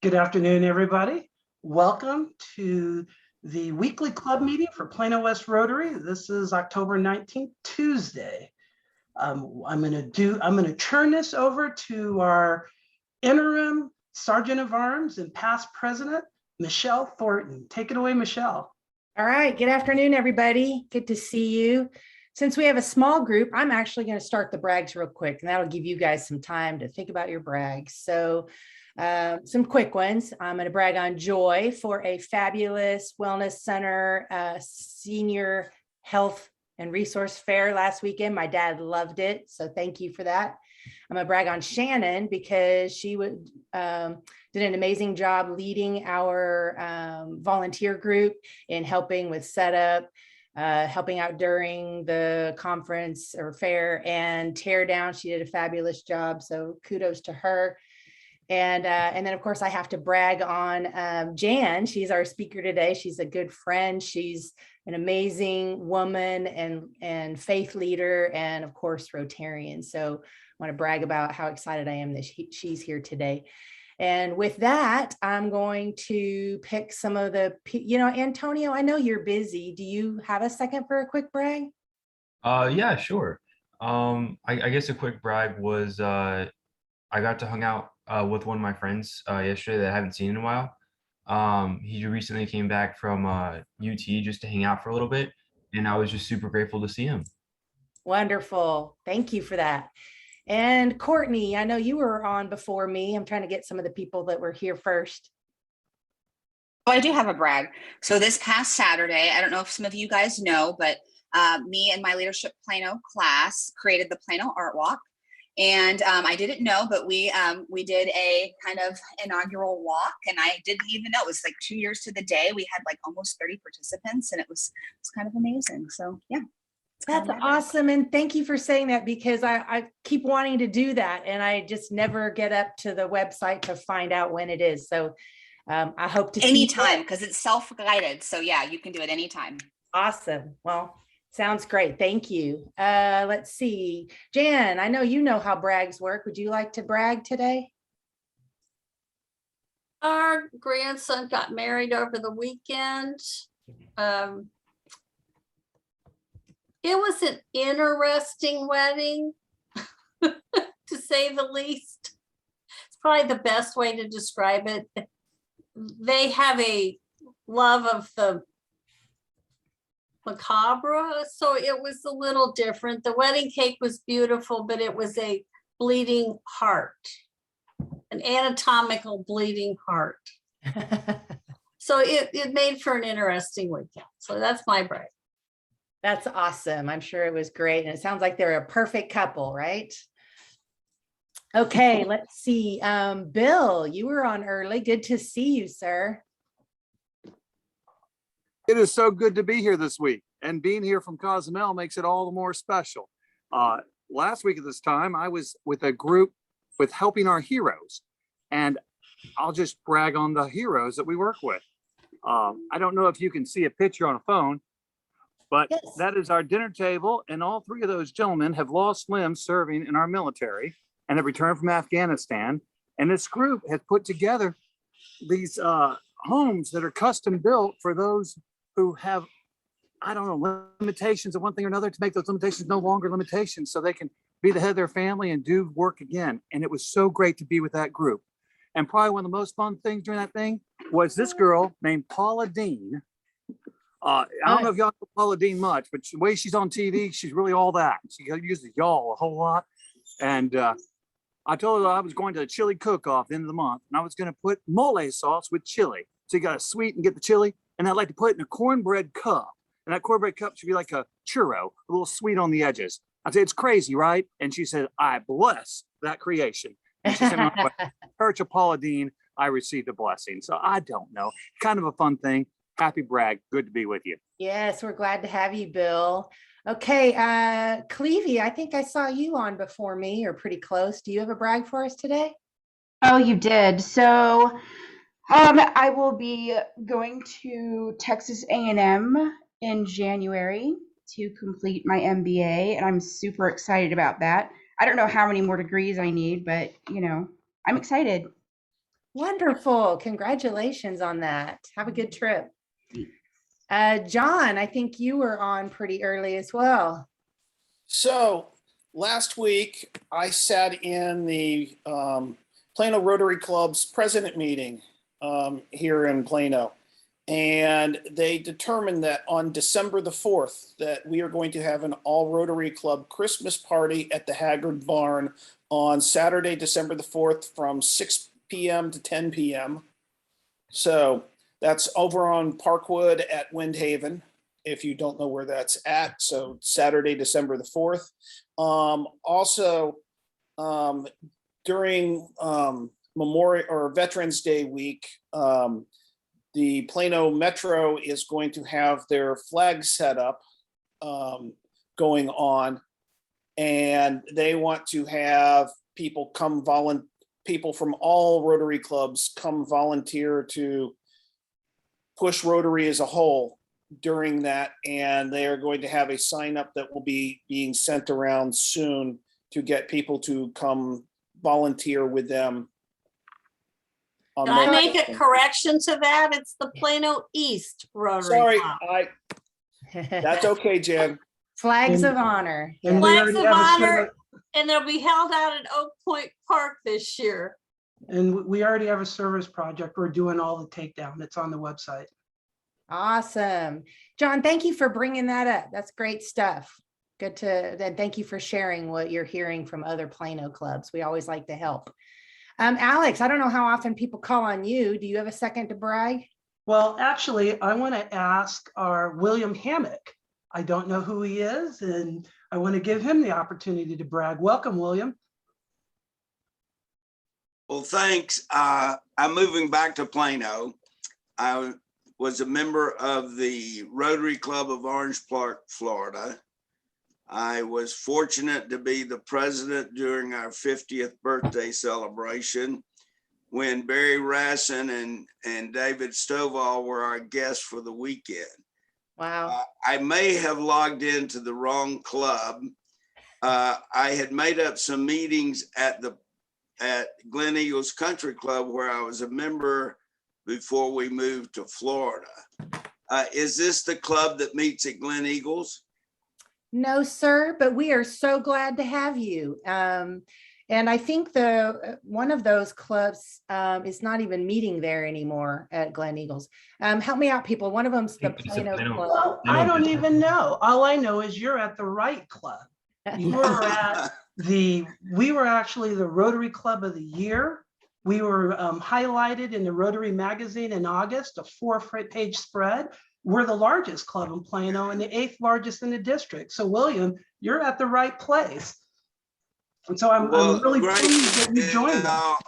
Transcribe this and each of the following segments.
Good afternoon, everybody. Welcome to the weekly club meeting for Plano West Rotary. This is October 19th, Tuesday. I'm going to turn this over to our interim Sergeant of Arms and past president, Michelle Thornton. Take it away, Michelle. All right. Good afternoon, everybody. Good to see you. Since we have a small group, I'm actually going to start the brags real quick, and that'll give you guys some time to think about your brags. So some quick ones. I'm going to brag on Joy for a fabulous wellness center senior health and resource fair last weekend. My dad loved it, so thank you for that. I'm going to brag on Shannon because she did an amazing job leading our volunteer group in helping with setup, helping out during the conference or fair, and tear down. She did a fabulous job, so kudos to her. And then, of course, I have to brag on Jan. She's our speaker today. She's a good friend. She's an amazing woman and faith leader, and of course, Rotarian. So I want to brag about how excited I am that she's here today. And with that, I'm going to pick some of the, Antonio, I know you're busy. Do you have a second for a quick brag? Yeah, sure. I guess a quick brag was I got to hang out with one of my friends yesterday that I haven't seen in a while. He recently came back from UT just to hang out for a little bit, and I was just super grateful to see him. Wonderful. Thank you for that. And Courtney, I know you were on before me. I'm trying to get some of the people that were here first. Oh, I do have a brag. So this past Saturday, I don't know if some of you guys know, but me and my Leadership Plano class created the Plano Art Walk. And I didn't know, but we did a kind of inaugural walk, and I didn't even know. It was like 2 years to the day. We had like almost 30 participants, and it was kind of amazing. So yeah. That's awesome. And thank you for saying that, because I keep wanting to do that, and I just never get up to the website to find out when it is. So I hope to anytime, because it's self-guided. So yeah, you can do it anytime. Awesome. Well, sounds great. Thank you. Let's see. Jan, I know you know how brags work. Would you like to brag today? Our grandson got married over the weekend. It was an interesting wedding, to say the least. It's probably the best way to describe it. They have a love of the macabre, so it was a little different. The wedding cake was beautiful, but it was a bleeding heart, an anatomical bleeding heart. So it made for an interesting weekend. So that's my brag. That's awesome. I'm sure it was great. And it sounds like they're a perfect couple, right? Okay, let's see. Bill, you were on early. Good to see you, sir. It is so good to be here this week, and being here from Cozumel makes it all the more special. Last week at this time, I was with a group with Helping Our Heroes, and I'll just brag on the heroes that we work with. I don't know if you can see a picture on a phone, but yes, that is our dinner table, and all three of those gentlemen have lost limbs serving in our military and have returned from Afghanistan. And this group has put together these homes that are custom built for those who have, I don't know, limitations of one thing or another, to make those limitations no longer limitations, so they can be the head of their family and do work again. And it was so great to be with that group. And probably one of the most fun things during that thing was this girl named Paula Dean. I don't know if y'all know Paula Dean much, but the way she's on TV, she's really all that. She uses y'all a whole lot. And I told her I was going to a chili cook-off at the end of the month, and I was going to put mole sauce with chili. So you got to sweet and get the chili, and I'd like to put it in a cornbread cup. And that cornbread cup should be like a churro, a little sweet on the edges. I said, it's crazy, right? And she said, I bless that creation. And she said, Church of Paula Dean, I received a blessing. So I don't know. Kind of a fun thing. Happy brag. Good to be with you. Yes, we're glad to have you, Bill. Okay, Clevie, I think I saw you on before me, or pretty close. Do you have a brag for us today? Oh, you did. So I will be going to Texas A&M in January to complete my MBA, and I'm super excited about that. I don't know how many more degrees I need, but I'm excited. Wonderful. Congratulations on that. Have a good trip. John, I think you were on pretty early as well. So last week, I sat in the Plano Rotary Club's president meeting here in Plano. And they determined that on December the 4th, that we are going to have an all Rotary Club Christmas party at the Haggard Barn on Saturday, December the 4th from 6 p.m. to 10 p.m. So that's over on Parkwood at Windhaven, if you don't know where that's at. So Saturday, December the 4th. Also, during Memorial or Veterans Day week, the Plano Metro is going to have their flag set up going on, and they want to have people people from all Rotary clubs come volunteer to push Rotary as a whole during that, and they are going to have a sign up that will be being sent around soon to get people to come volunteer with them. Can I make a correction to that? It's the Plano East Rotary Sorry, Club. that's okay, Jen. Flags of honor. And we Flags already of have a honor, service- and they'll be held out at Oak Point Park this year. and we already have a service project. We're doing all the takedown. It's on the website. Awesome. John, thank you for bringing that up. That's great stuff. Good to, thank you for sharing what you're hearing from other Plano clubs. We always like to help. Alex, I don't know how often people call on you. Do you have a second to brag? Well, actually, I want to ask our William Hammock. I don't know who he is, and I want to give him the opportunity to brag. Welcome, William. Well, thanks. I'm moving back to Plano. I was a member of the Rotary Club of Orange Park, Florida. I was fortunate to be the president during our 50th birthday celebration when Barry Rassin and David Stovall were our guests for the weekend. Wow. I may have logged into the wrong club. I had made up some meetings at Glen Eagles Country Club where I was a member before we moved to Florida. Is this the club that meets at Glen Eagles? No, sir, but we are so glad to have you. And I think one of those clubs is not even meeting there anymore at Glen Eagles. Help me out, people. One of them's the It's a Plano Plano- Club. Well, I don't even know. All I know is you're at the right club. You were at we were actually the Rotary Club of the Year. We were highlighted in the Rotary magazine in August, a 4-page spread. We're the largest club in Plano and the 8th largest in the district. So William, you're at the right place. And so I'm really great. pleased that you joined us.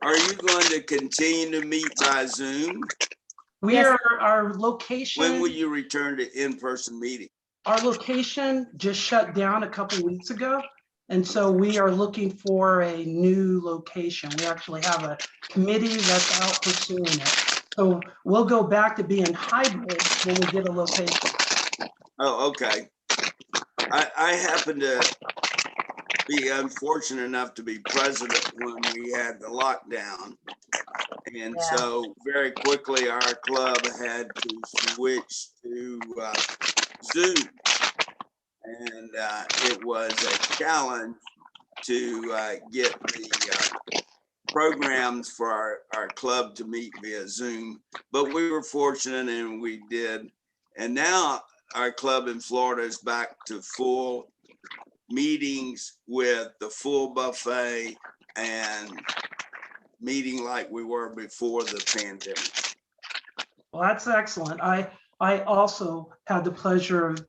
Are you going to continue to meet by Zoom? Our location. When will you return to in-person meeting? Our location just shut down a couple weeks ago. And so we are looking for a new location. We actually have a committee that's out pursuing it. So we'll go back to being hybrid when we get a location. Oh, okay. I happen to be unfortunate enough to be president when we had the lockdown. And so very quickly our club had to switch to Zoom. And it was a challenge to get the programs for our club to meet via Zoom, but we were fortunate and we did. And now our club in Florida is back to full meetings with the full buffet and meeting like we were before the pandemic. Well, that's excellent. I also had the pleasure of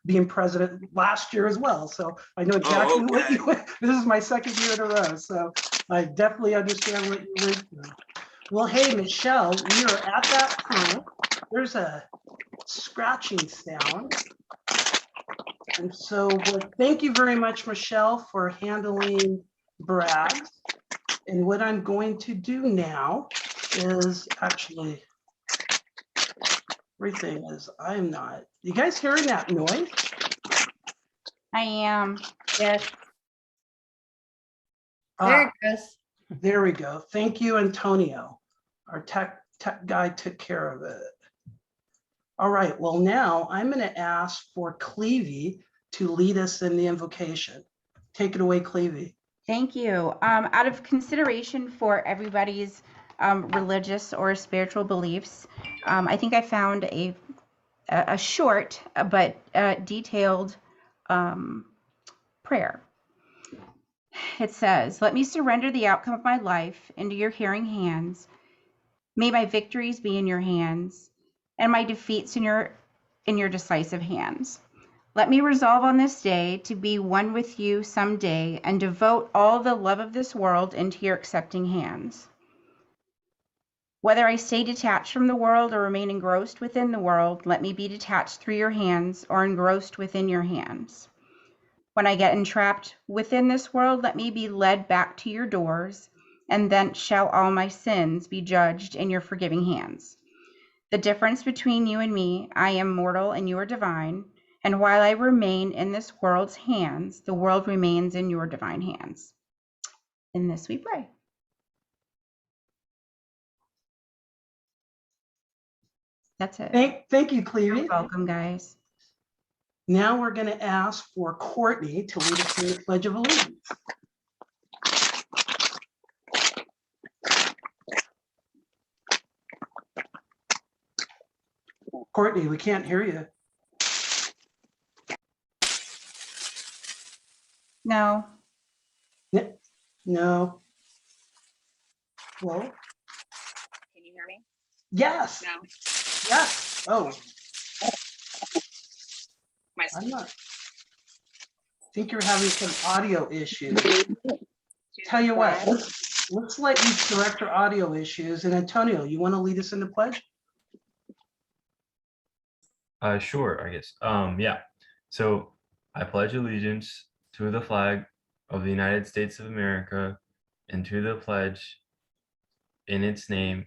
being president last year as well. So I know exactly what you, this is my second year in a row. So I definitely understand what you went through. Well, hey, Michelle, we are at that time. There's a scratching sound. And so thank you very much, Michelle, for handling brags. And what I'm going to do now is actually, everything is, I'm not, you guys hearing that noise? I am. Yes. There it goes. There we go. Thank you, Antonio. Our tech guy took care of it. All right, well, now I'm going to ask for Clevie to lead us in the invocation. Take it away, Clevie. Thank you. Out of consideration for everybody's religious or spiritual beliefs, I think I found a short but detailed prayer. It says, "Let me surrender the outcome of my life into your hearing hands. May my victories be in your hands and my defeats in your decisive hands. Let me resolve on this day to be one with you someday and devote all the love of this world into your accepting hands. Whether I stay detached from the world or remain engrossed within the world, let me be detached through your hands or engrossed within your hands. When I get entrapped within this world, let me be led back to your doors, and thence shall all my sins be judged in your forgiving hands. The difference between you and me, I am mortal and you are divine, and while I remain in this world's hands, the world remains in your divine hands. In this we pray." That's it. Thank you, You're Clevie. welcome, guys. Now we're going to ask for Courtney to lead us in the Pledge of Allegiance. Courtney, we can't hear you. No. No. Well, Can you hear me? yes. No. Yes. Oh, I'm not. I think you're having some audio issues. Tell you what, let's let you correct your audio issues. And Antonio, you want to lead us in the pledge? Sure, I guess. Yeah. So I pledge allegiance to the flag of the United States of America and to the pledge in its name,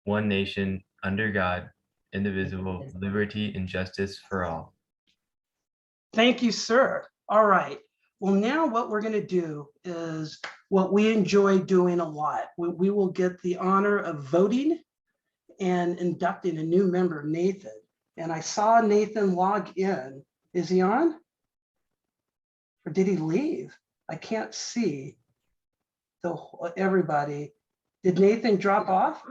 one nation, under God, indivisible, liberty and justice for all. Thank you, sir. All right. Well, now what we're going to do is what we enjoy doing a lot. We will get the honor of voting and inducting a new member, Nathan. And I saw Nathan log in. Is he on? Or did he leave? I can't see everybody. Did Nathan drop off?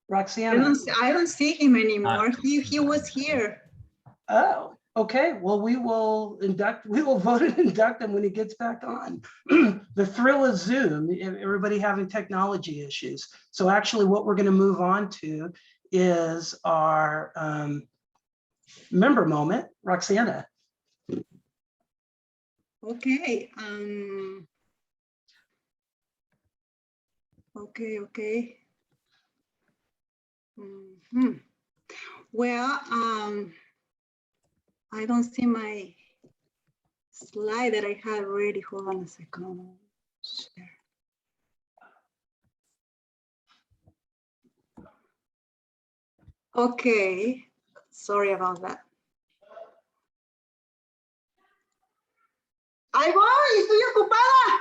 Roxana? I don't see him anymore. He was here. Oh, okay. Well, we will vote and induct him when he gets back on. The thrill of Zoom, everybody having technology issues. So actually what we're going to move on to is our member moment. Roxana. Okay. Okay. Well, I don't see my slide that I had ready. Hold on a second. Share. Okay, sorry about that. Ahí voy, estoy ocupada.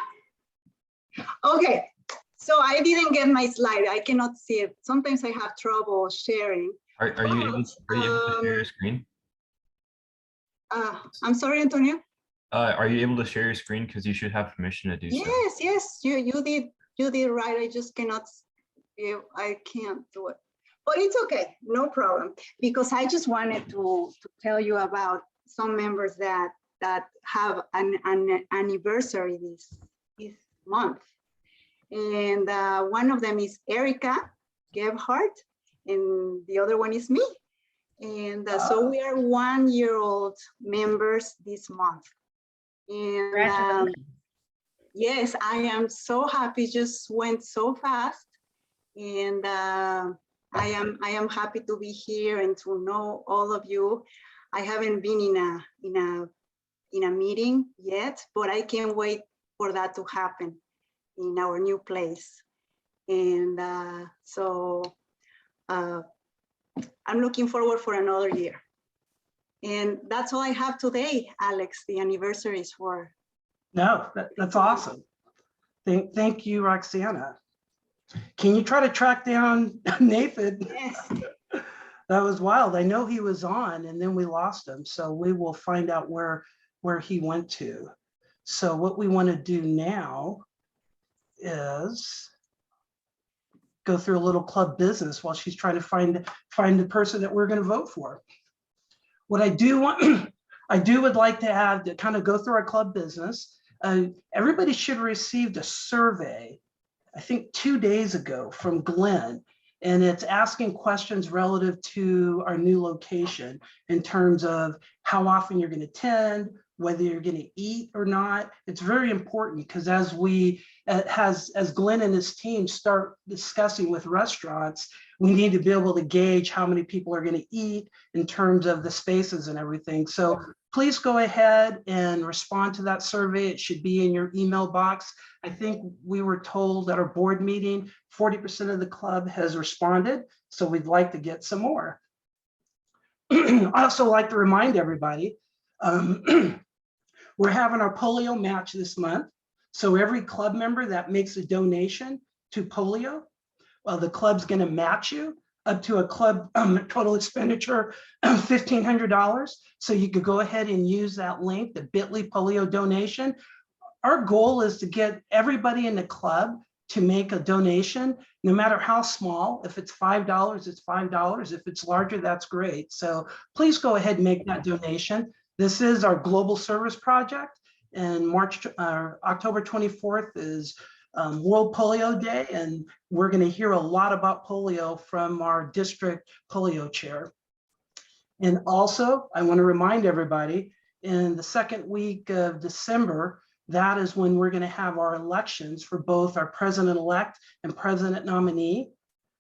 Okay, so I didn't get my slide. I cannot see it. Sometimes I have trouble sharing. Are you able to share your screen? I'm sorry, Antonio. Are you able to share your screen? Because you should have permission to do so. Yes, you did right. I just cannot. I can't do it, but it's okay, no problem. Because I just wanted to tell you about some members that have an anniversary this month, and one of them is Erica Gebhardt, and the other one is me. And so we are 1-year-old members this month. And yes, I am so happy, just went so fast. And I am happy to be here and to know all of you. I haven't been in a meeting yet, but I can't wait for that to happen in our new place. And so I'm looking forward for another year. And that's all I have today, Alex. The anniversary is for. No, that's awesome. Thank you, Roxana. Can you try to track down Nathan? Yes. That was wild. I know he was on and then we lost him. So we will find out where he went to. So what we want to do now is go through a little club business while she's trying to find the person that we're going to vote for. What I do want, would like to have to kind of go through our club business. Everybody should have received a survey, I think 2 days ago from Glenn, and it's asking questions relative to our new location in terms of how often you're going to attend, whether you're going to eat or not. It's very important because as Glenn and his team start discussing with restaurants, we need to be able to gauge how many people are going to eat in terms of the spaces and everything. So please go ahead and respond to that survey. It should be in your email box. I think we were told at our board meeting, 40% of the club has responded. So we'd like to get some more. I also like to remind everybody, we're having our polio match this month. So every club member that makes a donation to polio, well, the club's going to match you up to a club total expenditure of $1,500. So you could go ahead and use that link, the bit.ly polio donation. Our goal is to get everybody in the club to make a donation, no matter how small. If it's $5, it's $5. If it's larger, that's great. So please go ahead and make that donation. This is our global service project, and October 24th is World Polio Day, and we're going to hear a lot about polio from our district polio chair. And also, I want to remind everybody, in the second week of December, that is when we're going to have our elections for both our president-elect and president nominee.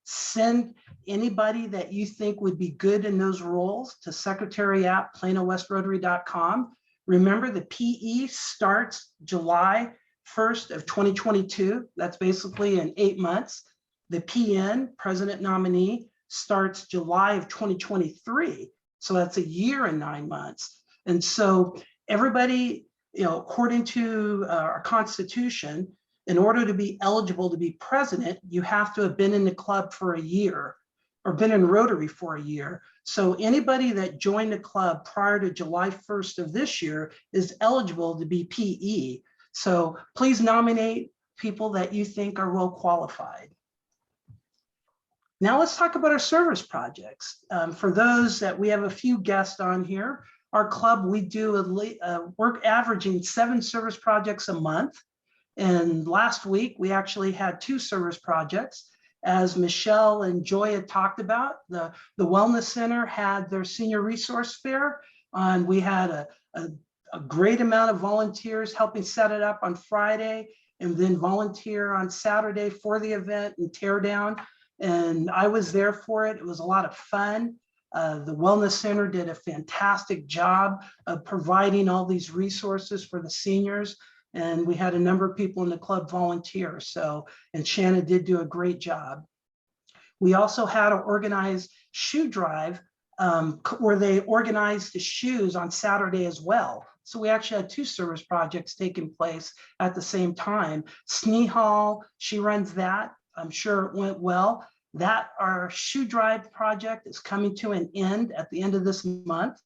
Send anybody that you think would be good in those roles to secretary@planowestrotary.com. Remember, the PE starts July 1st of 2022. That's basically in 8 months. The PN, president nominee, starts July of 2023. So that's a year and 9 months. And so everybody, according to our Constitution, in order to be eligible to be president, you have to have been in the club for a year or been in Rotary for a year. So anybody that joined the club prior to July 1st of this year is eligible to be PE. So please nominate people that you think are well qualified. Now let's talk about our service projects. For those that we have a few guests on here, our club, we do we're averaging 7 service projects a month. And last week, we actually had 2 service projects. As Michelle and Joy had talked about, the Wellness Center had their senior resource fair, and we had a great amount of volunteers helping set it up on Friday, and then volunteer on Saturday for the event and tear down. And I was there for it. It was a lot of fun. The Wellness Center did a fantastic job of providing all these resources for the seniors. And we had a number of people in the club volunteer. So, and Shannon did do a great job. We also had an organized shoe drive where they organized the shoes on Saturday as well. So we actually had 2 service projects taking place at the same time. Sneehall, she runs that. I'm sure it went well. That our shoe drive project is coming to an end at the end of this month.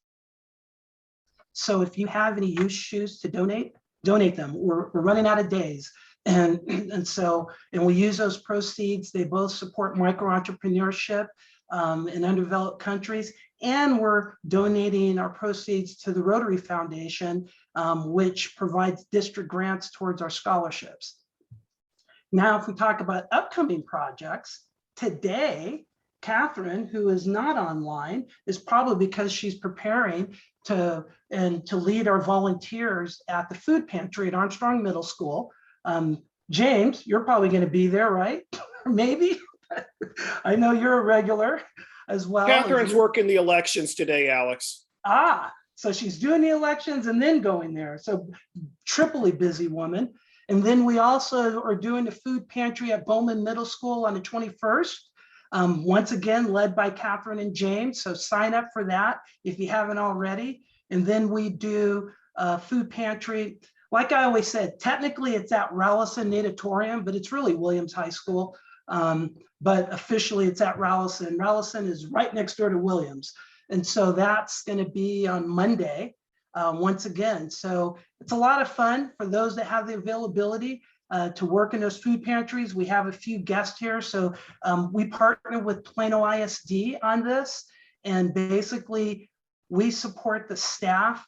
So if you have any used shoes to donate them. We're running out of days. And we use those proceeds. They both support micro-entrepreneurship in undeveloped countries. And we're donating our proceeds to the Rotary Foundation, which provides district grants towards our scholarships. Now, if we talk about upcoming projects, today, Catherine, who is not online, is probably because she's preparing to lead our volunteers at the food pantry at Armstrong Middle School. James, you're probably going to be there, right? Maybe. I know you're a regular as well. Catherine's working the elections today, Alex. So she's doing the elections and then going there. So triply busy woman. And then we also are doing the food pantry at Bowman Middle School on the 21st. Once again, led by Catherine and James. So sign up for that if you haven't already. And then we do food pantry. Like I always said, technically it's at Rallison Natatorium, but it's really Williams High School. But officially it's at Rallison. Rallison is right next door to Williams. And so that's going to be on Monday, once again. So it's a lot of fun for those that have the availability to work in those food pantries. We have a few guests here. So we partner with Plano ISD on this. And basically we support the staff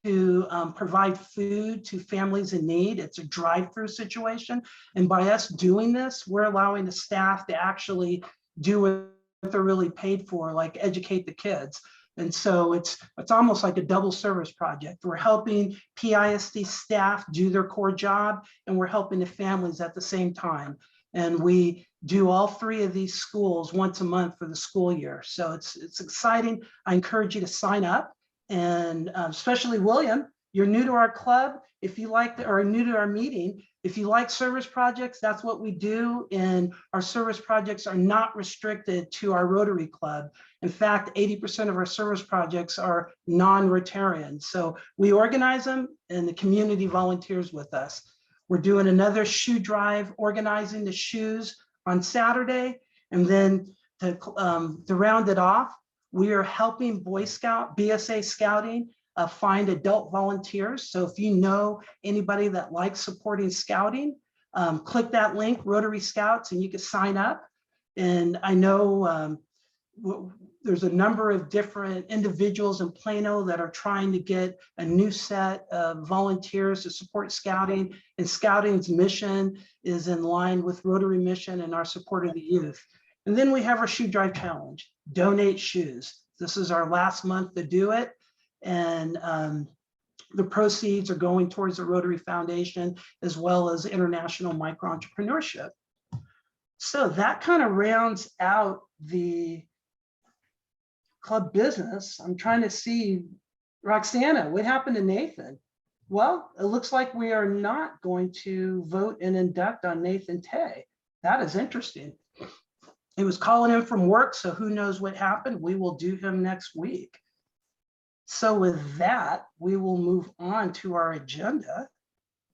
to provide food to families in need. It's a drive-through situation. And by us doing this, we're allowing the staff to actually do what they're really paid for, like educate the kids. And so it's almost like a double service project. We're helping PISD staff do their core job, and we're helping the families at the same time. And we do all three of these schools once a month for the school year. So it's exciting. I encourage you to sign up. And especially William, you're new to our club. If you like, or new to our meeting, if you like service projects, that's what we do. And our service projects are not restricted to our Rotary Club. In fact, 80% of our service projects are non-Rotarians. So we organize them and the community volunteers with us. We're doing another shoe drive, organizing the shoes on Saturday. And then to round it off, we are helping Boy Scout, BSA Scouting, find adult volunteers. So if you know anybody that likes supporting Scouting, click that link, Rotary Scouts, and you can sign up. And I know there's a number of different individuals in Plano that are trying to get a new set of volunteers to support Scouting. And Scouting's mission is in line with Rotary mission and our support of the youth. And then we have our shoe drive challenge, donate shoes. This is our last month to do it. And the proceeds are going towards the Rotary Foundation, as well as international micro-entrepreneurship. So that kind of rounds out the club business. I'm trying to see, Roxana, what happened to Nathan? Well, it looks like we are not going to vote and induct on Nathan Tay. That is interesting. He was calling in from work, so who knows what happened. We will do him next week. So with that, we will move on to our agenda,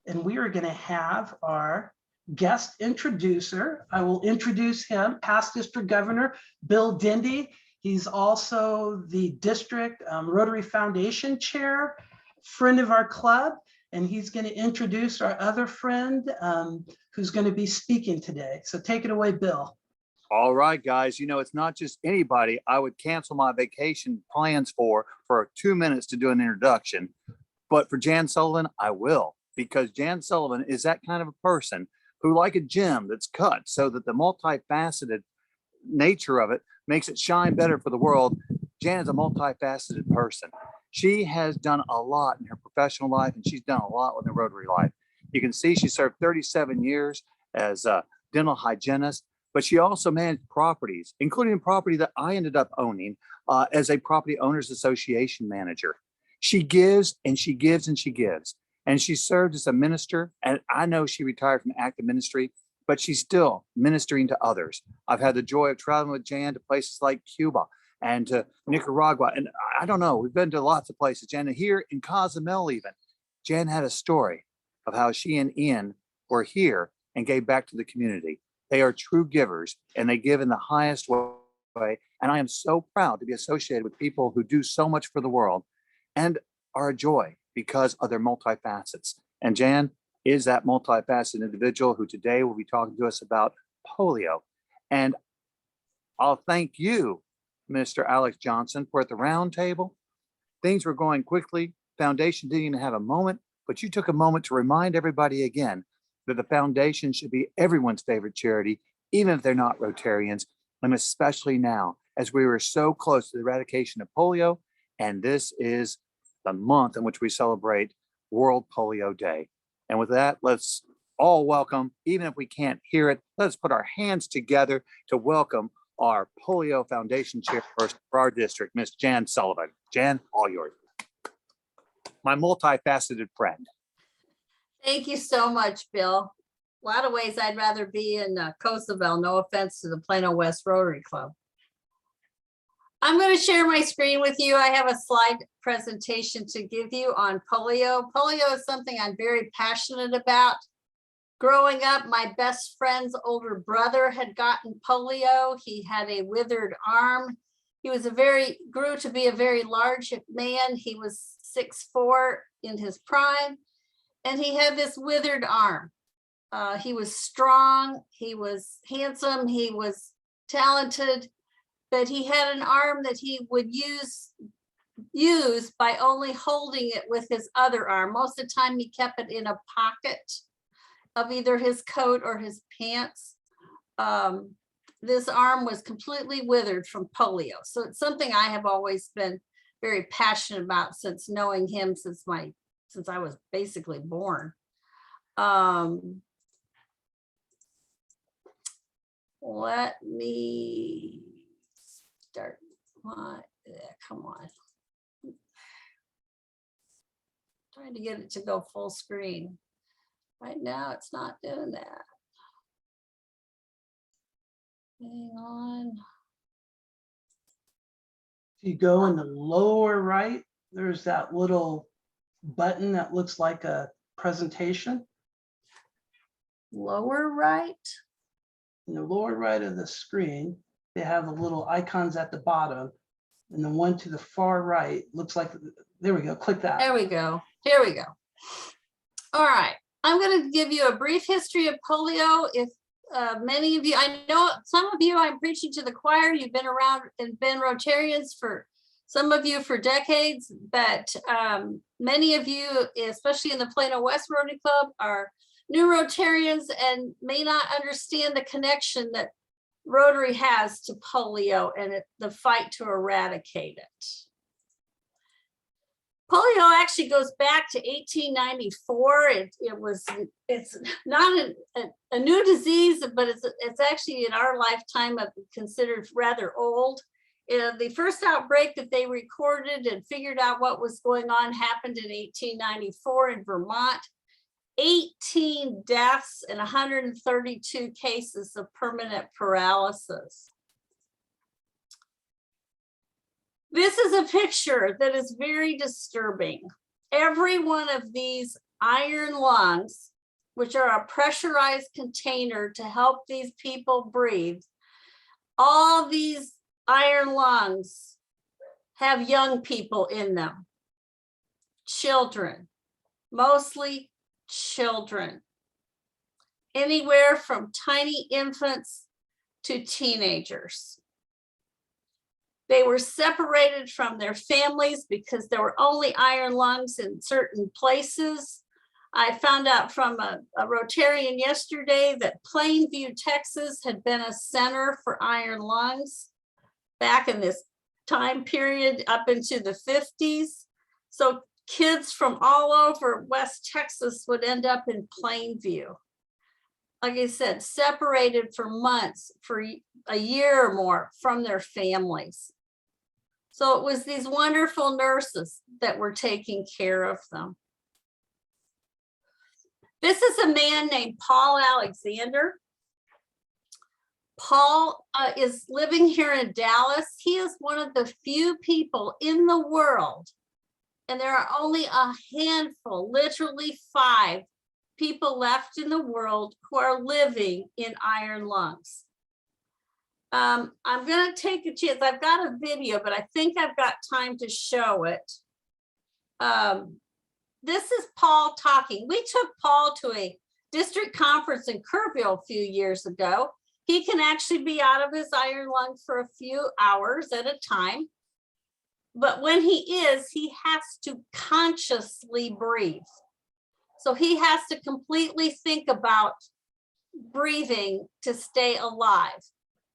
and we are going to have our guest introducer. I will introduce him, past district governor, Bill Dindy. He's also the district Rotary Foundation chair, friend of our club, and he's going to introduce our other friend who's going to be speaking today. So take it away, Bill. All right, guys, you know, it's not just anybody I would cancel my vacation plans for 2 minutes to do an introduction, but for Jan Sullivan, I will, because Jan Sullivan is that kind of a person who, like a gem that's cut so that the multifaceted nature of it makes it shine better for the world. Jan is a multifaceted person. She has done a lot in her professional life, and she's done a lot with her Rotary life. You can see she served 37 years as a dental hygienist, but she also managed properties, including a property that I ended up owning as a property owners association manager. She gives and she gives and she gives. And she served as a minister. And I know she retired from active ministry, but she's still ministering to others. I've had the joy of traveling with Jan to places like Cuba and to Nicaragua. And I don't know, we've been to lots of places. Jan, here in Cozumel even, Jan had a story of how she and Ian were here and gave back to the community. They are true givers, and they give in the highest way. And I am so proud to be associated with people who do so much for the world and are a joy because of their multifacets. And Jan is that multifaceted individual who today will be talking to us about polio. And I'll thank you, Mr. Alex Johnson, for at the round table. Things were going quickly. Foundation didn't even have a moment, but you took a moment to remind everybody again that the foundation should be everyone's favorite charity, even if they're not Rotarians, and especially now, as we were so close to the eradication of polio, and this is the month in which we celebrate World Polio Day. And with that, let's all welcome, even if we can't hear it, let's put our hands together to welcome our Polio Foundation chairperson for our district, Ms. Jan Sullivan. Jan, all yours. My multifaceted friend. Thank you so much, Bill. A lot of ways I'd rather be in Coastal, no offense to the Plano West Rotary Club. I'm going to share my screen with you. I have a slide presentation to give you on polio. Polio is something I'm very passionate about. Growing up, my best friend's older brother had gotten polio. He had a withered arm. He was grew to be a very large man. He was 6'4" in his prime, and he had this withered arm. He was strong, he was handsome, he was talented, but he had an arm that he would use by only holding it with his other arm. Most of the time he kept it in a pocket of either his coat or his pants. This arm was completely withered from polio. So it's something I have always been very passionate about since knowing him since I was basically born. Let me start come on. Trying to get it to go full screen. Right now, it's not doing that. Hang on. If you go in the lower right, there's that little button that looks like a presentation. Lower right? In the lower right of the screen, they have the little icons at the bottom. And the one to the far right looks like, there we go, click that. There we go. Here we go. All right. I'm going to give you a brief history of polio. If many of you, I know some of you, I'm preaching to the choir. You've been around and been Rotarians for some of you for decades, but many of you, especially in the Plano West Rotary Club, are new Rotarians and may not understand the connection that Rotary has to polio and the fight to eradicate it. Polio actually goes back to 1894. It's not a new disease, but it's actually in our lifetime considered rather old. The first outbreak that they recorded and figured out what was going on happened in 1894 in Vermont. 18 deaths and 132 cases of permanent paralysis. This is a picture that is very disturbing. Every one of these iron lungs, which are a pressurized container to help these people breathe, all these iron lungs have young people in them, children, mostly children, anywhere from tiny infants to teenagers. They were separated from their families because there were only iron lungs in certain places. I found out from a Rotarian yesterday that Plainview, Texas had been a center for iron lungs back in this time period up into the 50s. So kids from all over West Texas would end up in Plainview. Like I said, separated for months, for a year or more from their families. So it was these wonderful nurses that were taking care of them. This is a man named Paul Alexander. Paul is living here in Dallas. He is one of the few people in the world, and there are only a handful, literally 5 people left in the world who are living in iron lungs. I'm going to take a chance. I've got a video, but I think I've got time to show it. This is Paul talking. We took Paul to a district conference in Kerrville a few years ago. He can actually be out of his iron lung for a few hours at a time. But when he is, he has to consciously breathe. So he has to completely think about breathing to stay alive.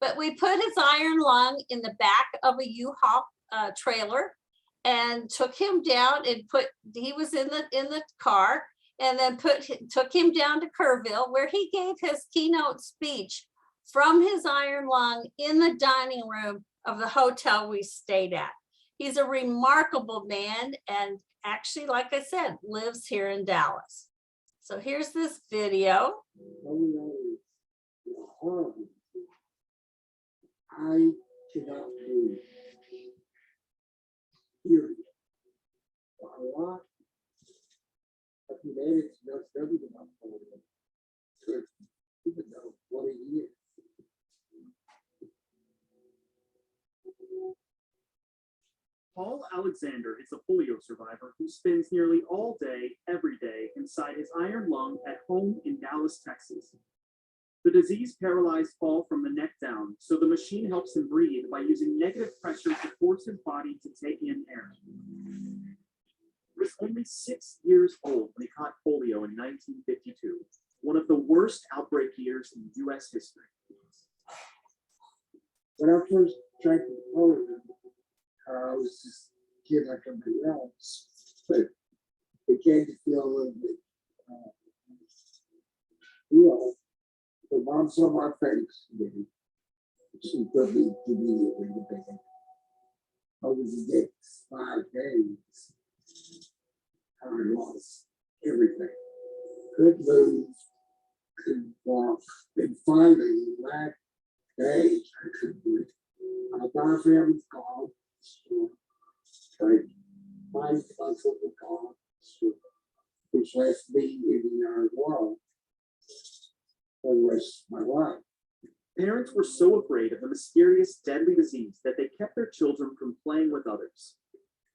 But we put his iron lung in the back of a U-Haul trailer and took him down and he was in the car, and then took him down to Kerrville, where he gave his keynote speech from his iron lung in the dining room of the hotel we stayed at. He's a remarkable man, and actually, like I said, lives here in Dallas. So here's this video. I cannot move. Period. A lot of humanity knows everything about polio. Even though what a year. Paul Alexander is a polio survivor who spends nearly all day, every day, inside his iron lung at home in Dallas, Texas. The disease paralyzed Paul from the neck down, so the machine helps him breathe by using negative pressure to force his body to take in air. He was only 6 years old when he caught polio in 1952, one of the worst outbreak years in U.S. history. When I first drank the polio, I was just a kid like everybody else, but began to feel a little bit ill. The mom saw my face, she put me immediately to bed. Over the next 5 days, I lost everything. Couldn't move, couldn't walk, and finally, last day, I couldn't breathe. My diaphragm was gone. Like 5 months of the gone, which left me in the iron lung for the rest of my life. Parents were so afraid of the mysterious, deadly disease that they kept their children from playing with others.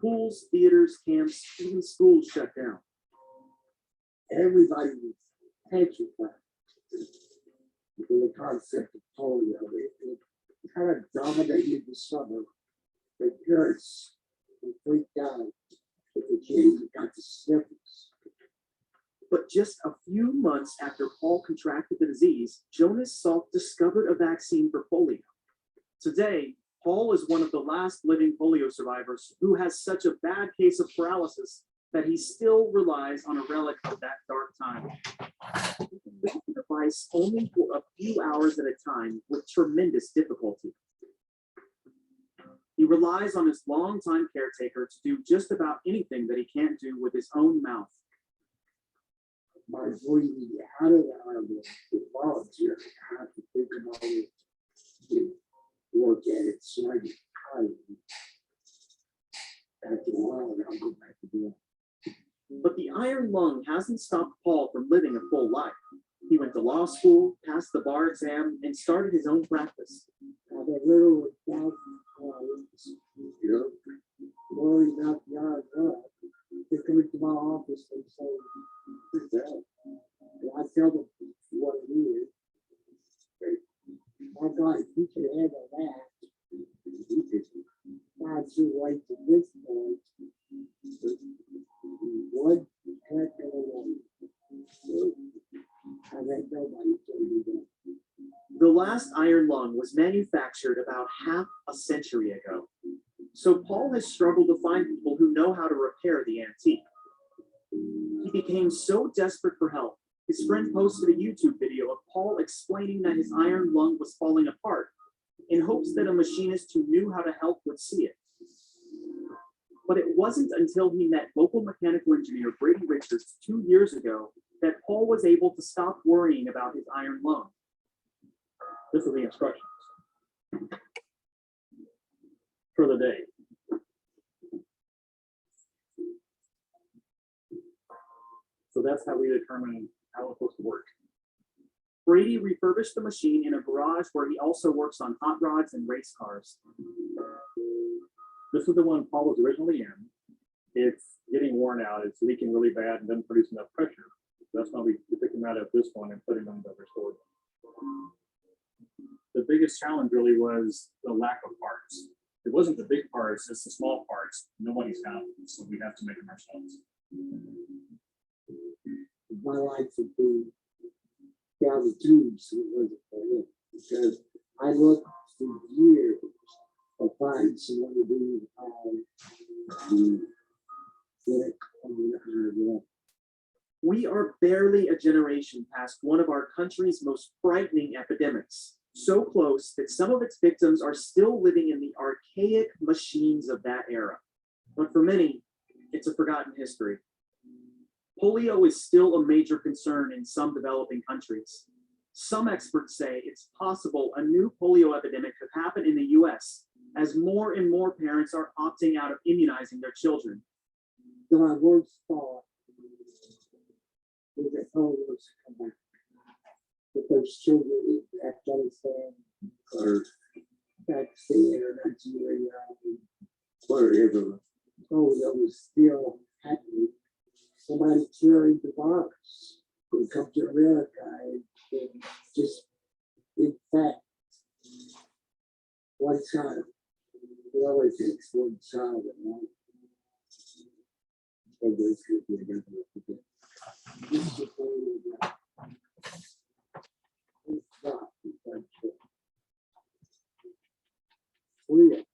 Pools, theaters, camps, even schools shut down. Everybody was petrified with the concept of polio. It kind of dominated the summer. The parents were freaked out if the kids got the sniffles. But just a few months after Paul contracted the disease, Jonas Salk discovered a vaccine for polio. Today, Paul is one of the last living polio survivors who has such a bad case of paralysis that he still relies on a relic of that dark time. He can lift the device only for a few hours at a time with tremendous difficulty. He relies on his longtime caretaker to do just about anything that he can't do with his own mouth. My breathing out of the iron, the volunteer, I have to think about it, work at it, so I get tired. After a while, I'll go back to doing it. But the iron lung hasn't stopped Paul from living a full life. He went to law school, passed the bar exam, and started his own practice. I've been little with $1,000, worried about the iron lung. They come into my office and say, and I tell them what it is. My God, if we can handle that, we could find some way to this point. What heck of a way. I bet nobody told me that. The last iron lung was manufactured about half a century ago. So Paul has struggled to find people who know how to repair the antique. He became so desperate for help, his friend posted a YouTube video of Paul explaining that his iron lung was falling apart in hopes that a machinist who knew how to help would see it. But it wasn't until he met local mechanical engineer Brady Richards 2 years ago that Paul was able to stop worrying about his iron lung. This is the instructions for the day. So that's how we determine how it's supposed to work. Brady refurbished the machine in a garage where he also works on hot rods and race cars. This is the one Paul was originally in. It's getting worn out. It's leaking really bad and doesn't produce enough pressure. That's why we took him out of this one and put him in the restored one. The biggest challenge really was the lack of parts. It wasn't the big parts, it's the small parts. Nobody's found them, so we have to make them ourselves. My life would be down the tubes, it wasn't for him, because I looked for years to find someone to do We are barely a generation past one of our country's most frightening epidemics, so close that some of its victims are still living in the archaic machines of that era. But for many, it's a forgotten history. Polio is still a major concern in some developing countries. Some experts say it's possible a new polio epidemic could happen in the US as more and more parents are opting out of immunizing their children. My worst thought was that polio was to come back. That those children in Afghanistan or Pakistan or Nigeria, wherever, polio was still happening. Somebody carried the virus would come to America and just infect one child. It always takes one child at once. And there's going to be another one. This is just polio. It's not infection. Polio.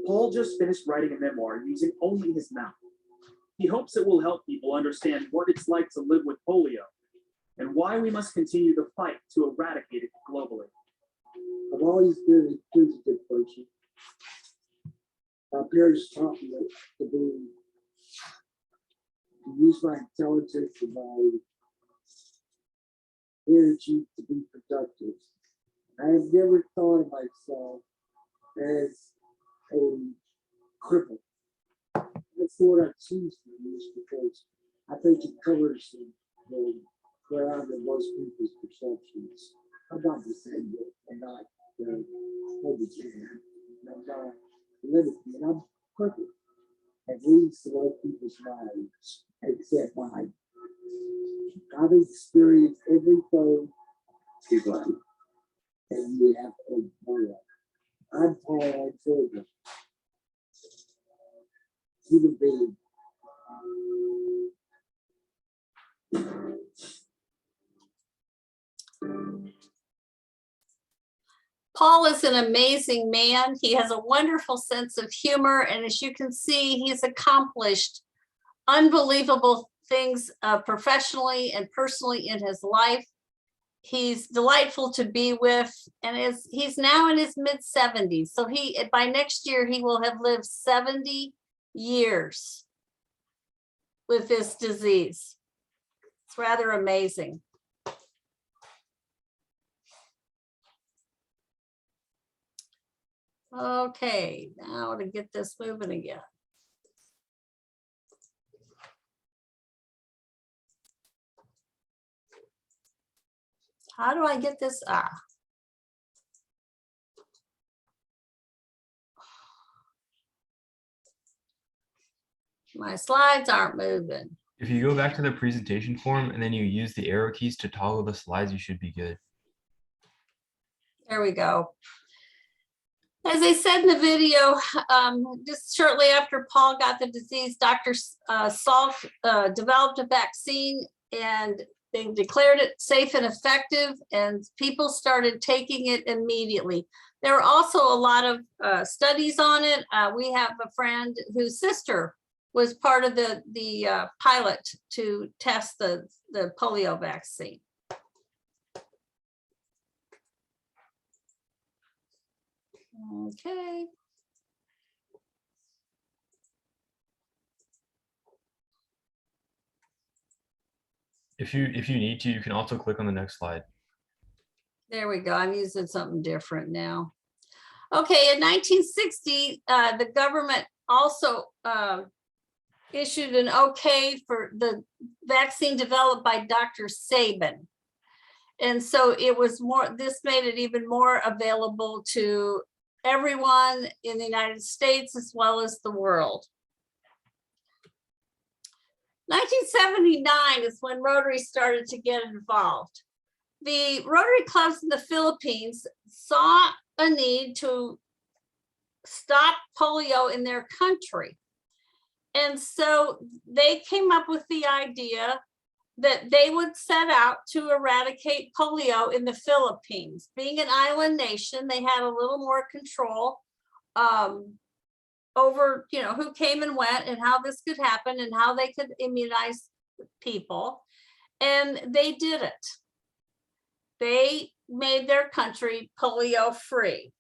Paul just finished writing a memoir using only his mouth. He hopes it will help people understand what it's like to live with polio and why we must continue the fight to eradicate it globally. I've always been a inquisitive person. My parents taught me to use my intelligence and my energy to be productive. I have never thought of myself as a cripple. That's what I choose to use because I think it covers the ground of most people's perceptions. I'm not disabled. I'm not handicapped. I'm not limited. I'm crippled. At least a lot of people's lives, except mine. I've experienced everything people and we have a plan. I'm Paul Sullivan. Human being. Paul is an amazing man. He has a wonderful sense of humor. And as you can see, he's accomplished unbelievable things professionally and personally in his life. He's delightful to be with, and he's now in his mid-70s. So by next year, he will have lived 70 years with this disease. It's rather amazing. Okay, now to get this moving again. How do I get this? My slides aren't moving. If you go back to the presentation form and then you use the arrow keys to toggle the slides, you should be good. There we go. As I said in the video, just shortly after Paul got the disease, Dr. Salk developed a vaccine and they declared it safe and effective, and people started taking it immediately. There were also a lot of studies on it. We have a friend whose sister was part of the pilot to test the polio vaccine. Okay. If you need to, you can also click on the next slide. There we go. I'm using something different now. Okay, in 1960, the government also issued an okay for the vaccine developed by Dr. Sabin. And so it was this made it even more available to everyone in the United States as well as the world. 1979 is when Rotary started to get involved. The Rotary clubs in the Philippines saw a need to stop polio in their country. And so they came up with the idea that they would set out to eradicate polio in the Philippines. Being an island nation, they had a little more control over, who came and went and how this could happen and how they could immunize people. And they did it. They made their country polio free.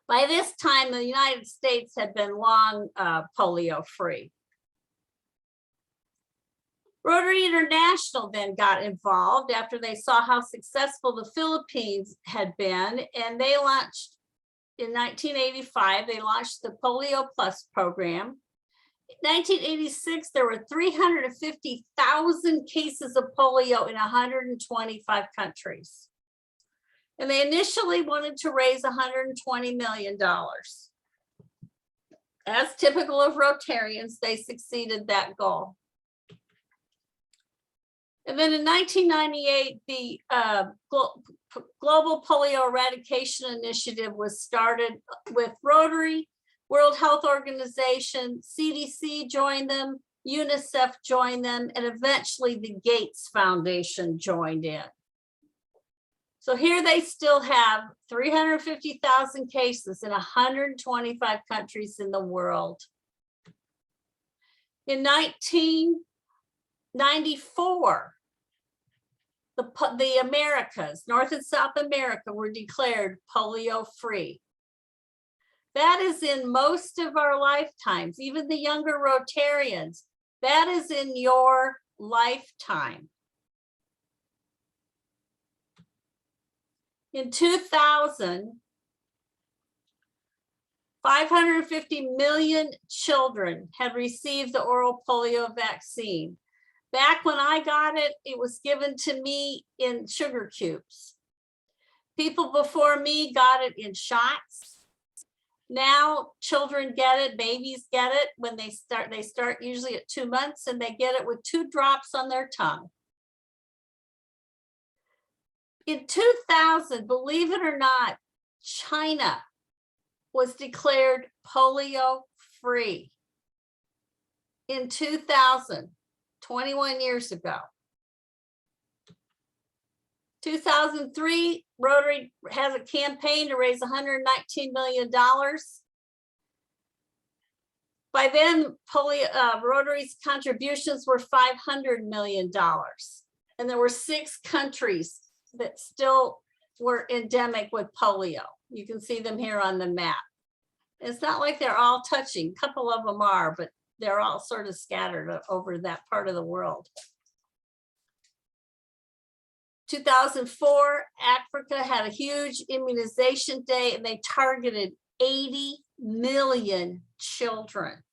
By this time, the United States had been long polio free. Rotary International then got involved after they saw how successful the Philippines had been, and they launched in 1985, they launched the Polio Plus program. In 1986, there were 350,000 cases of polio in 125 countries. And they initially wanted to raise $120 million. As typical of Rotarians, they succeeded that goal. And then in 1998, the Global Polio Eradication Initiative was started with Rotary, World Health Organization, CDC joined them, UNICEF joined them, and eventually the Gates Foundation joined in. So here they still have 350,000 cases in 125 countries in the world. In 1994, the Americas, North and South America, were declared polio free. That is in most of our lifetimes, even the younger Rotarians, that is in your lifetime. In 2000, 550 million children had received the oral polio vaccine. Back when I got it, it was given to me in sugar cubes. People before me got it in shots. Now children get it, babies get it when they start usually at 2 months, and they get it with 2 drops on their tongue. In 2000, believe it or not, China was declared polio free. In 2000, 21 years ago. 2003, Rotary has a campaign to raise $119 million. By then, Rotary's contributions were $500 million. And there were 6 countries that still were endemic with polio. You can see them here on the map. It's not like they're all touching. A couple of them are, but they're all sort of scattered over that part of the world. 2004, Africa had a huge immunization day, and they targeted 80 million children.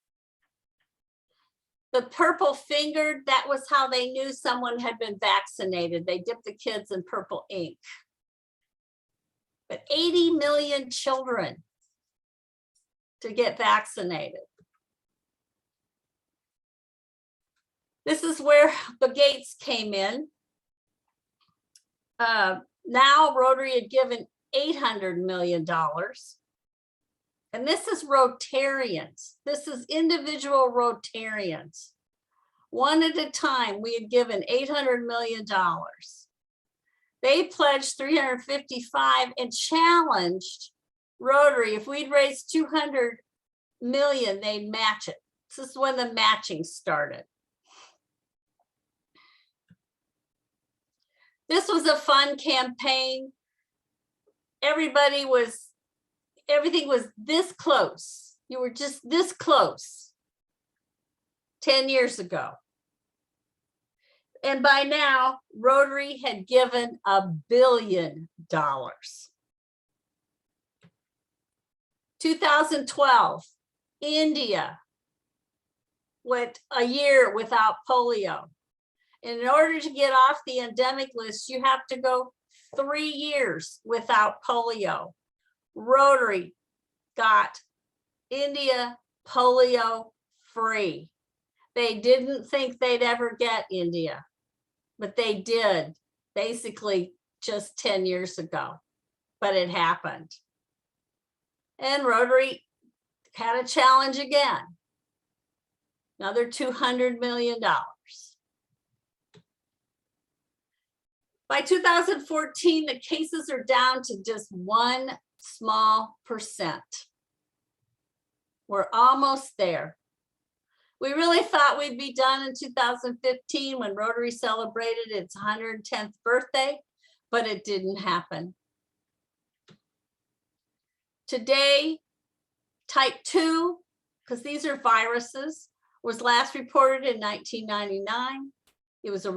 The purple fingered, that was how they knew someone had been vaccinated. They dipped the kids in purple ink. But 80 million children to get vaccinated. This is where the Gates came in. Now Rotary had given $800 million. And this is Rotarians. This is individual Rotarians. One at a time, we had given $800 million. They pledged 355 and challenged Rotary. If we'd raised 200 million, they'd match it. This is when the matching started. This was a fun campaign. Everything was this close. You were just this close 10 years ago. And by now, Rotary had given $1 billion. 2012, India went a year without polio. And in order to get off the endemic list, you have to go 3 years without polio. Rotary got India polio free. They didn't think they'd ever get India, but they did basically just 10 years ago, but it happened. And Rotary had a challenge again, another $200 million. By 2014, the cases are down to just 1 small %. We're almost there. We really thought we'd be done in 2015 when Rotary celebrated its 110th birthday, but it didn't happen. Today, type 2, because these are viruses, was last reported in 1999. It was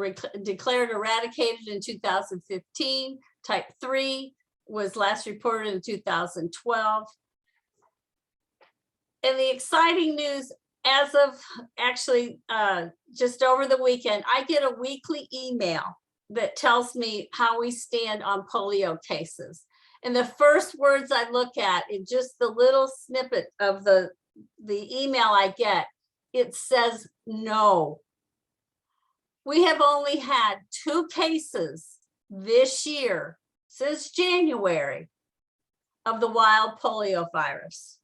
declared eradicated in 2015. Type 3 was last reported in 2012. And the exciting news, as of actually just over the weekend, I get a weekly email that tells me how we stand on polio cases. And the first words I look at in just the little snippet of the email I get, it says no. We have only had 2 cases this year since January of the wild polio virus.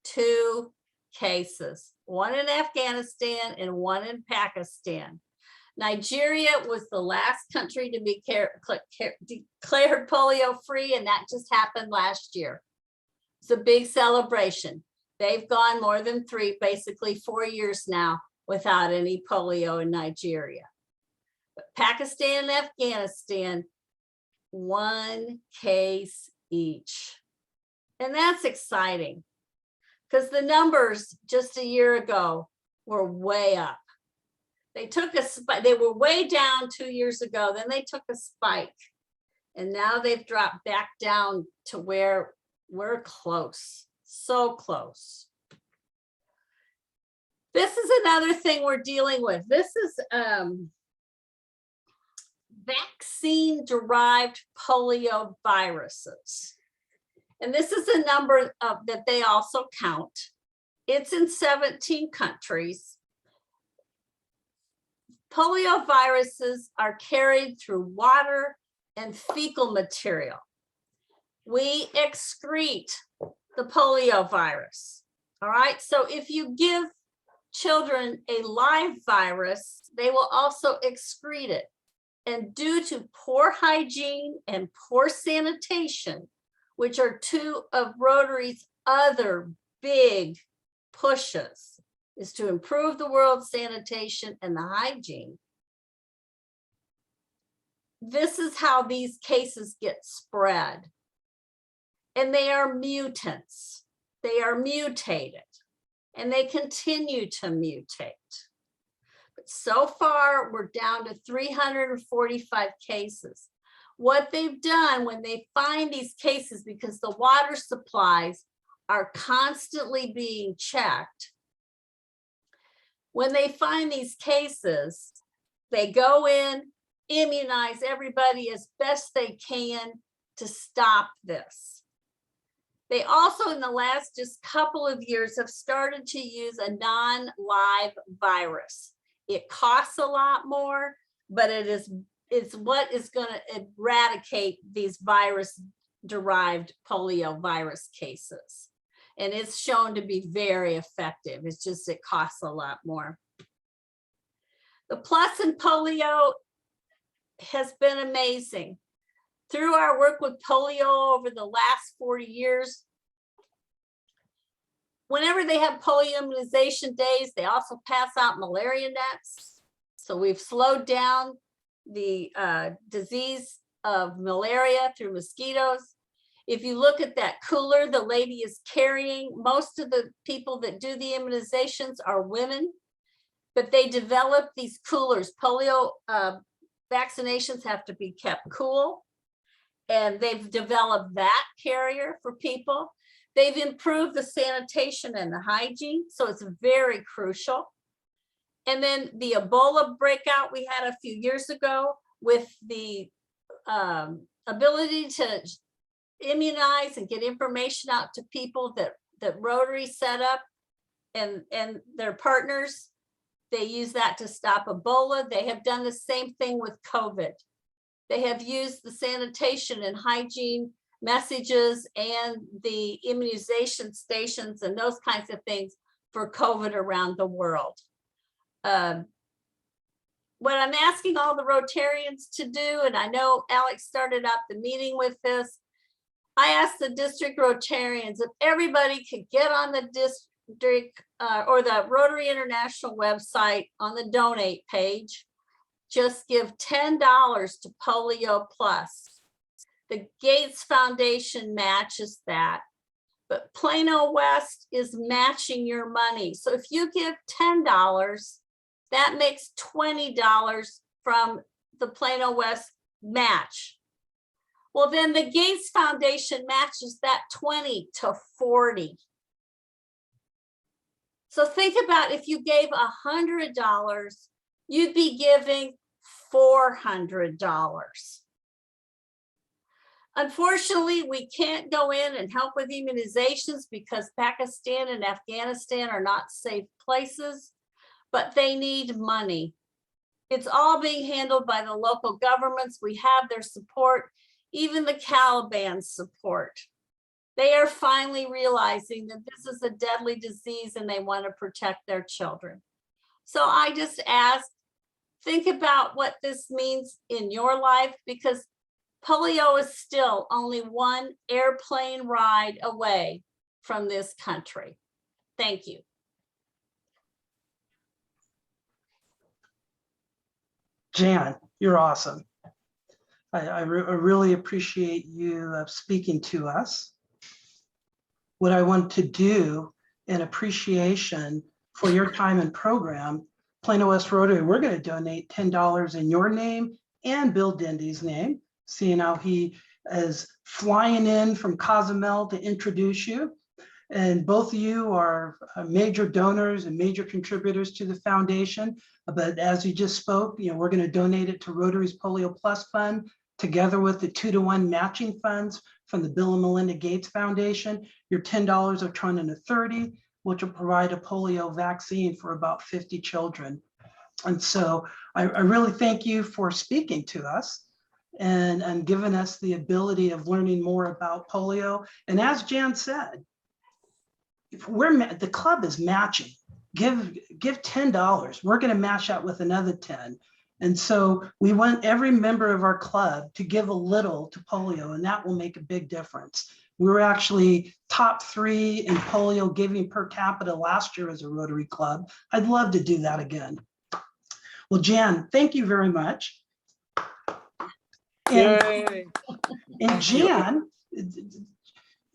2 cases, one in Afghanistan and one in Pakistan. Nigeria was the last country to be declared polio free, and that just happened last year. It's a big celebration. They've gone more than 3, basically 4 years now without any polio in Nigeria. But Pakistan and Afghanistan, 1 case each. And that's exciting because the numbers just a year ago were way up. They took a spike, they were way down 2 years ago, then they took a spike. And now they've dropped back down to where we're close, so close. This is another thing we're dealing with. This is vaccine-derived polio viruses. And this is a number that they also count. It's in 17 countries. Polio viruses are carried through water and fecal material. We excrete the polio virus. All right, so if you give children a live virus, they will also excrete it. And due to poor hygiene and poor sanitation, which are 2 of Rotary's other big pushes, is to improve the world's sanitation and the hygiene. This is how these cases get spread. And they are mutants. They are mutated. And they continue to mutate. But so far, we're down to 345 cases. What they've done when they find these cases, because the water supplies are constantly being checked, when they find these cases, they go in, immunize everybody as best they can to stop this. They also, in the last just couple of years, have started to use a non-live virus. It costs a lot more, but it's what is going to eradicate these virus-derived polio virus cases. And it's shown to be very effective. It's just, it costs a lot more. The plus in polio has been amazing. Through our work with polio over the last 40 years, whenever they have polio immunization days, they also pass out malaria nets. So we've slowed down the disease of malaria through mosquitoes. If you look at that cooler the lady is carrying, most of the people that do the immunizations are women, but they develop these coolers. Polio vaccinations have to be kept cool, and they've developed that carrier for people. They've improved the sanitation and the hygiene, so it's very crucial. And then the Ebola breakout we had a few years ago with the ability to immunize and get information out to people that Rotary set up and their partners. They use that to stop Ebola. They have done the same thing with COVID. They have used the sanitation and hygiene messages and the immunization stations and those kinds of things for COVID around the world. What I'm asking all the Rotarians to do, and I know Alex started out the meeting with this, I asked the district Rotarians if everybody could get on the district or the Rotary International website on the donate page, just give $10 to Polio Plus. The Gates Foundation matches that, but Plano West is matching your money. So if you give $10, that makes $20 from the Plano West match. Well, then the Gates Foundation matches that 20 to 40. So think about if you gave $100, you'd be giving $400. Unfortunately, we can't go in and help with immunizations because Pakistan and Afghanistan are not safe places, but they need money. It's all being handled by the local governments. We have their support, even the Taliban's support. They are finally realizing that this is a deadly disease and they want to protect their children. So I just ask, think about what this means in your life, because polio is still only one airplane ride away from this country. Thank you. Jan, you're awesome. I really appreciate you speaking to us. What I want to do in appreciation for your time and program, Plano West Rotary, we're going to donate $10 in your name and Bill Dindy's name, seeing how he is flying in from Cozumel to introduce you. And both of you are major donors and major contributors to the foundation. But as you just spoke, we're going to donate it to Rotary's Polio Plus Fund, together with the 2-to-1 matching funds from the Bill and Melinda Gates Foundation. Your $10 are turned into 30, which will provide a polio vaccine for about 50 children. And so I really thank you for speaking to us and giving us the ability of learning more about polio. And as Jan said, if the club is matching, give $10. We're going to match that with another 10. And so we want every member of our club to give a little to polio, and that will make a big difference. We were actually top 3 in polio giving per capita last year as a Rotary Club. I'd love to do that again. Well, Jan, thank you very much. And Jan,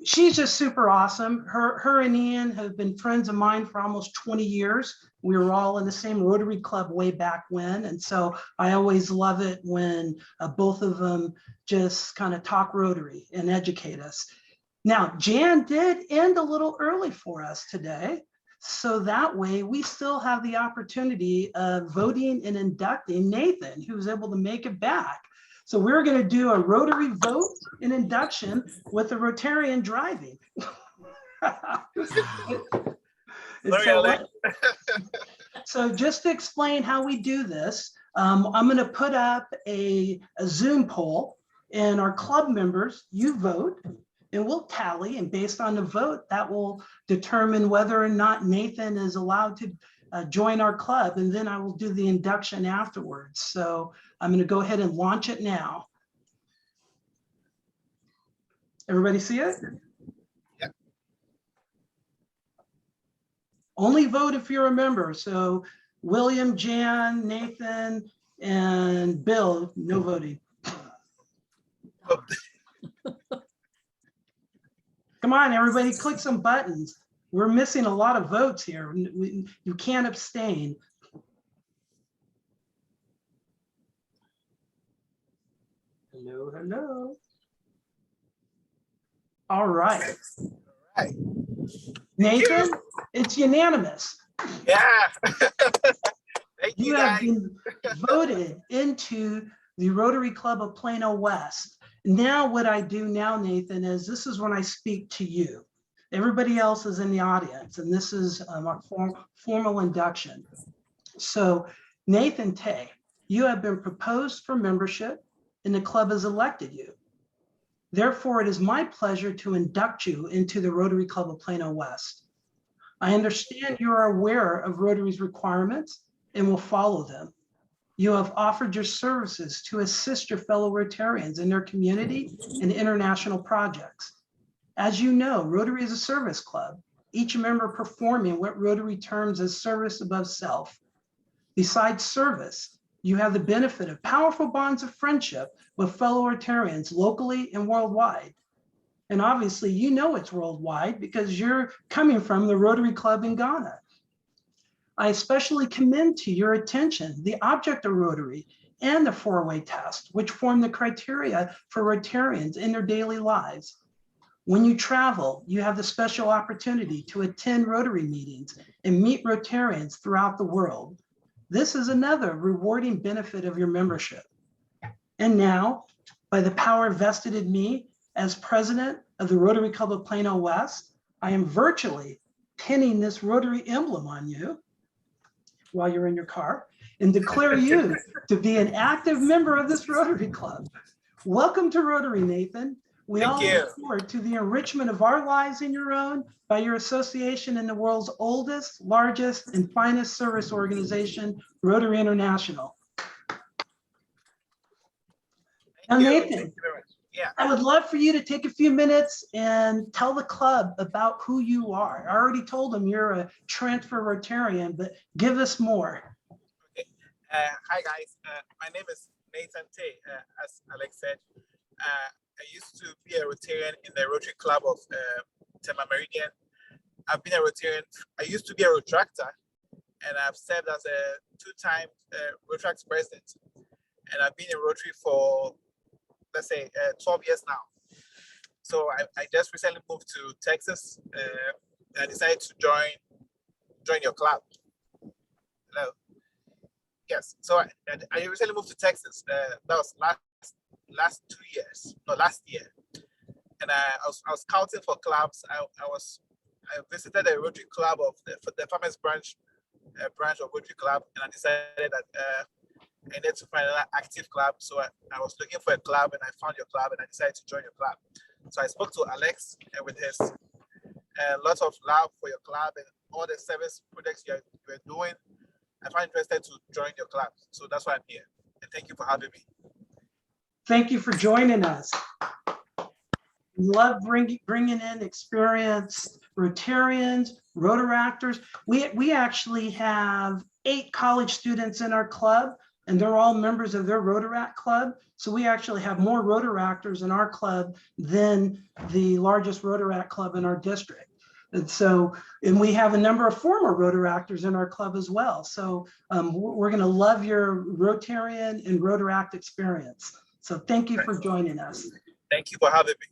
she's just super awesome. Her and Ian have been friends of mine for almost 20 years. We were all in the same Rotary Club way back when. And so I always love it when both of them just kind of talk Rotary and educate us. Now, Jan did end a little early for us today. So that way we still have the opportunity of voting and inducting Nathan, who was able to make it back. So we're going to do a Rotary vote and induction with a Rotarian driving. So just to explain how we do this, I'm going to put up a Zoom poll, and our club members, you vote, and we'll tally, and based on the vote, that will determine whether or not Nathan is allowed to join our club, and then I will do the induction afterwards. So I'm going to go ahead and launch it now. Everybody see it? Yep. Only vote if you're a member. So William, Jan, Nathan, and Bill, no voting. Come on, everybody, click some buttons. We're missing a lot of votes here. You can't abstain. Hello, hello. All right. All right. Nathan, it's unanimous. Yeah. Thank You have been voted into the Rotary Club of Plano West. Now what I do now, Nathan, is this is when I speak to you. Everybody else is in the audience, and this is our formal induction. So Nathan Tay, you have been proposed for membership, and the club has elected you. Therefore, it is my pleasure to induct you into the Rotary Club of Plano West. I understand you are aware of Rotary's requirements and will follow them. You have offered your services to assist your fellow Rotarians in their community and international projects. As you know, Rotary is a service club, each member performing what Rotary terms as service above self. Besides service, you have the benefit of powerful bonds of friendship with fellow Rotarians locally and worldwide. And obviously, you know it's worldwide because you're coming from the Rotary Club in Ghana. I especially commend to your attention the object of Rotary and the four-way test, which form the criteria for Rotarians in their daily lives. When you travel, you have the special opportunity to attend Rotary meetings and meet Rotarians throughout the world. This is another rewarding benefit of your membership. And now, by the power vested in me as president of the Rotary Club of Plano West, I am virtually pinning this Rotary emblem on you while you're in your car and declare you to be an active member of this Rotary Club. Welcome to Rotary, Nathan. We all look forward to the enrichment of our lives and your own by your association in the world's oldest, largest, and finest service organization, Rotary International. Now, Nathan, I would love for you to take a few minutes and tell the club about who you are. I already told them you're a transfer Rotarian, but give us more. Okay. Hi, guys. My name is Nathan Tay. As Alex said, I used to be a Rotarian in the Rotary Club of Tema Meridian. I've been a Rotarian. I used to be a Rotractor, and I've served as a two-time Rotract president. And I've been in Rotary for, let's say, 12 years now. So I just recently moved to Texas. I decided to join your club. Hello. Yes. So I recently moved to Texas. That was last 2 years, no, last year. And I was scouting for clubs. I visited the Rotary Club of the Farmers branch of Rotary Club, and I decided that I needed to find an active club. So I was looking for a club, and I found your club, and I decided to join your club. So I spoke to Alex, and with his lots of love for your club and all the service projects you're doing, I found interested to join your club. So that's why I'm here. And thank you for having me. Thank you for joining us. We love bringing in experienced Rotarians, Rotaractors. We actually have 8 college students in our club, and they're all members of their Rotaract club. So we actually have more Rotaractors in our club than the largest Rotaract club in our district. And we have a number of former Rotaractors in our club as well. So we're going to love your Rotarian and Rotaract experience. So thank you for joining us. Thank you for having me.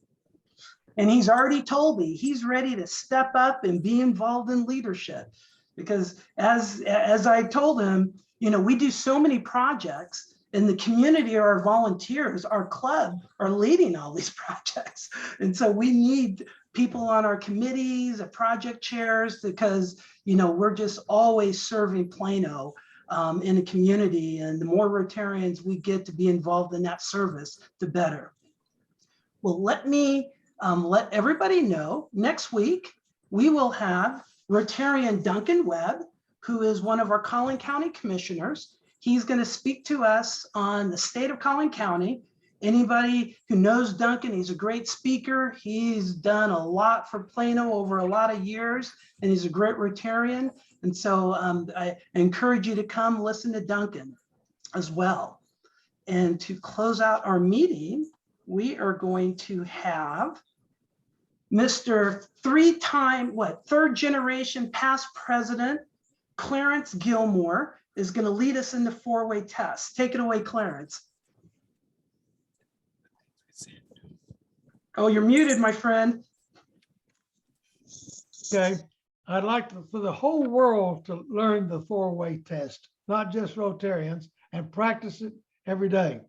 And he's already told me he's ready to step up and be involved in leadership, because as I told him, you know, we do so many projects in the community. Our volunteers, our club are leading all these projects. And so we need people on our committees, project chairs, because, you know, we're just always serving Plano in the community, and the more Rotarians we get to be involved in that service, the better. Well, let me let everybody know, next week we will have Rotarian Duncan Webb, who is one of our Collin County commissioners. He's going to speak to us on the state of Collin County. Anybody who knows Duncan, he's a great speaker. He's done a lot for Plano over a lot of years, and he's a great Rotarian. And so I encourage you to come listen to Duncan as well. And to close out our meeting, we are going to have Mr. third generation past president, Clarence Gilmore, is going to lead us in the four-way test. Take it away, Clarence. Oh, you're muted, my friend. Okay, I'd like for the whole world to learn the four-way test, not just Rotarians, and practice it every day.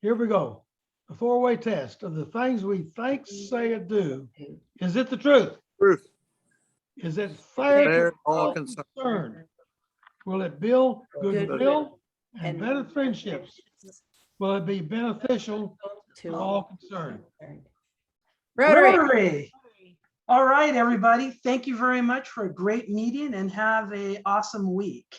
Here we go. The four-way test of the things we think, say, or do. Is it the truth? Truth. Is it fair to all all concerned? Will it build goodwill and better friendships? Will it be beneficial to all concerned? Rotary. All right, everybody. Thank you very much for a great meeting, and have an awesome week.